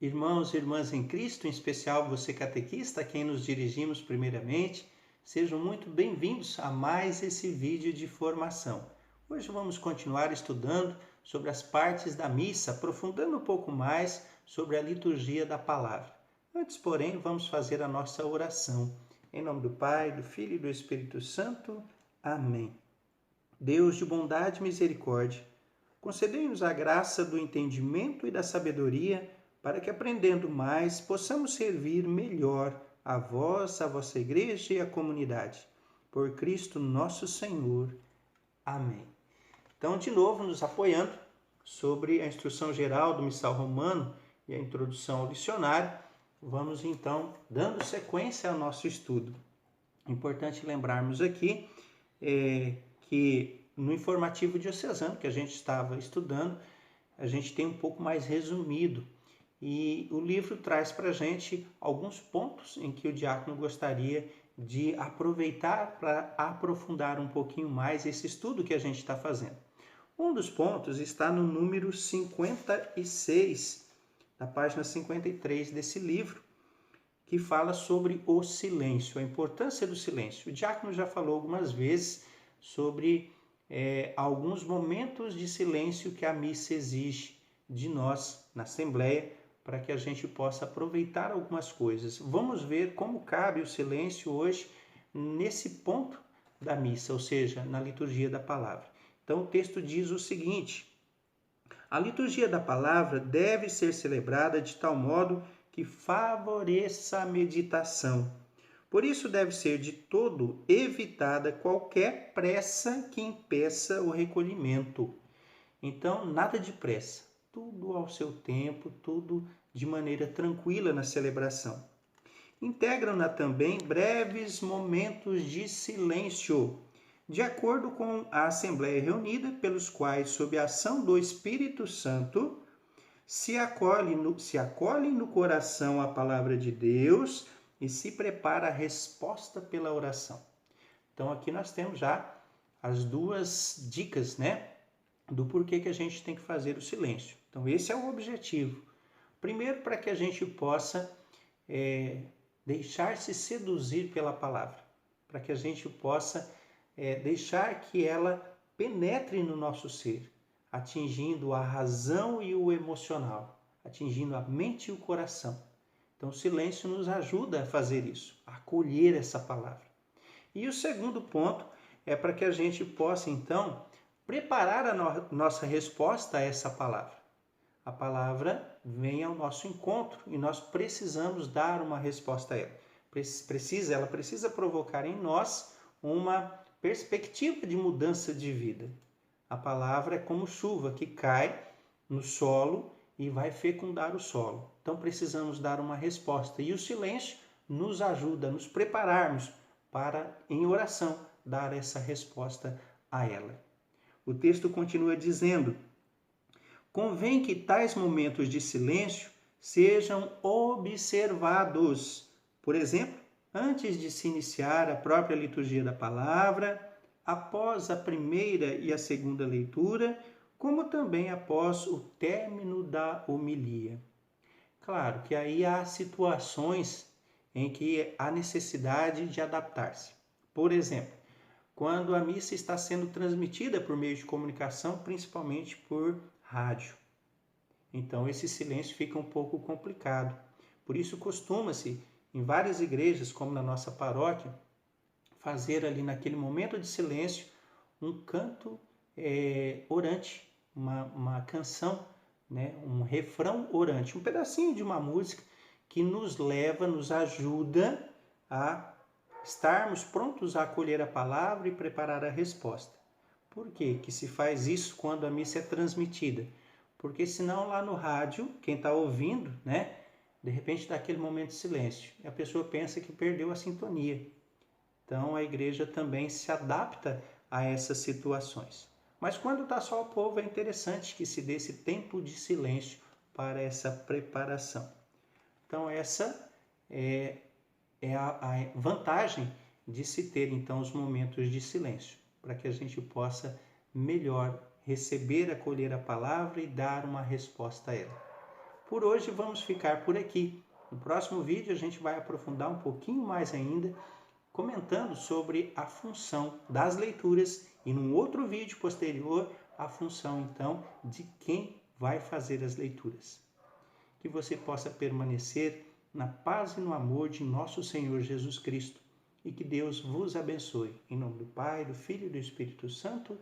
Irmãos e irmãs em Cristo, em especial você catequista, a quem nos dirigimos primeiramente, sejam muito bem-vindos a mais esse vídeo de formação. Hoje vamos continuar estudando sobre as partes da missa, aprofundando um pouco mais sobre a liturgia da palavra. Antes, porém, vamos fazer a nossa oração. Em nome do Pai, do Filho e do Espírito Santo. Amém. Deus de bondade e misericórdia, concedei-nos a graça do entendimento e da sabedoria, para que, aprendendo mais, possamos servir melhor a vós, a vossa Igreja e a comunidade. Por Cristo nosso Senhor. Amém. Então, de novo, nos apoiando sobre a instrução geral do Missal Romano e a introdução ao dicionário, vamos então dando sequência ao nosso estudo. Importante lembrarmos aqui que no informativo diocesano que a gente estava estudando, a gente tem um pouco mais resumido. E o livro traz para a gente alguns pontos em que o diácono gostaria de aproveitar para aprofundar um pouquinho mais esse estudo que a gente está fazendo. Um dos pontos está no número 56, na página 53 desse livro, que fala sobre o silêncio, a importância do silêncio. O diácono já falou algumas vezes sobre alguns momentos de silêncio que a missa exige de nós na Assembleia, para que a gente possa aproveitar algumas coisas. Vamos ver como cabe o silêncio hoje nesse ponto da missa, ou seja, na liturgia da palavra. Então o texto diz o seguinte: a liturgia da palavra deve ser celebrada de tal modo que favoreça a meditação. Por isso deve ser de todo evitada qualquer pressa que impeça o recolhimento. Então, nada de pressa, tudo ao seu tempo, tudo de maneira tranquila na celebração. Integram-na também breves momentos de silêncio, de acordo com a Assembleia reunida, pelos quais, sob a ação do Espírito Santo, se acolhe no coração a palavra de Deus e se prepara a resposta pela oração. Então aqui nós temos já as duas dicas, do porquê que a gente tem que fazer o silêncio. Então esse é o objetivo. Primeiro, para que a gente possa deixar-se seduzir pela palavra, para que a gente possa deixar que ela penetre no nosso ser, atingindo a razão e o emocional, atingindo a mente e o coração. Então o silêncio nos ajuda a fazer isso, a acolher essa palavra. E o segundo ponto é para que a gente possa então preparar a nossa resposta a essa palavra. A palavra vem ao nosso encontro e nós precisamos dar uma resposta a ela. Ela precisa provocar em nós uma perspectiva de mudança de vida. A palavra é como chuva que cai no solo e vai fecundar o solo. Então precisamos dar uma resposta. E o silêncio nos ajuda a nos prepararmos para, em oração, dar essa resposta a ela. O texto continua dizendo: convém que tais momentos de silêncio sejam observados. Por exemplo, antes de se iniciar a própria liturgia da palavra, após a primeira e a segunda leitura, como também após o término da homilia. Claro que aí há situações em que há necessidade de adaptar-se. Por exemplo, quando a missa está sendo transmitida por meio de comunicação, principalmente por rádio. Então esse silêncio fica um pouco complicado. Por isso costuma-se, em várias igrejas, como na nossa paróquia, fazer ali naquele momento de silêncio um canto orante, uma canção, um refrão orante, um pedacinho de uma música que nos leva, nos ajuda a estarmos prontos a acolher a palavra e preparar a resposta. Por que que se faz isso quando a missa é transmitida? Porque senão lá no rádio, quem está ouvindo, de repente dá aquele momento de silêncio. E a pessoa pensa que perdeu a sintonia. Então a igreja também se adapta a essas situações. Mas quando está só o povo, é interessante que se dê esse tempo de silêncio para essa preparação. Então essa é a vantagem de se ter então os momentos de silêncio, para que a gente possa melhor receber, acolher a palavra e dar uma resposta a ela. Por hoje vamos ficar por aqui. No próximo vídeo a gente vai aprofundar um pouquinho mais ainda, comentando sobre a função das leituras e num outro vídeo posterior a função então de quem vai fazer as leituras. Que você possa permanecer na paz e no amor de nosso Senhor Jesus Cristo e que Deus vos abençoe. Em nome do Pai, do Filho e do Espírito Santo.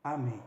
Amém.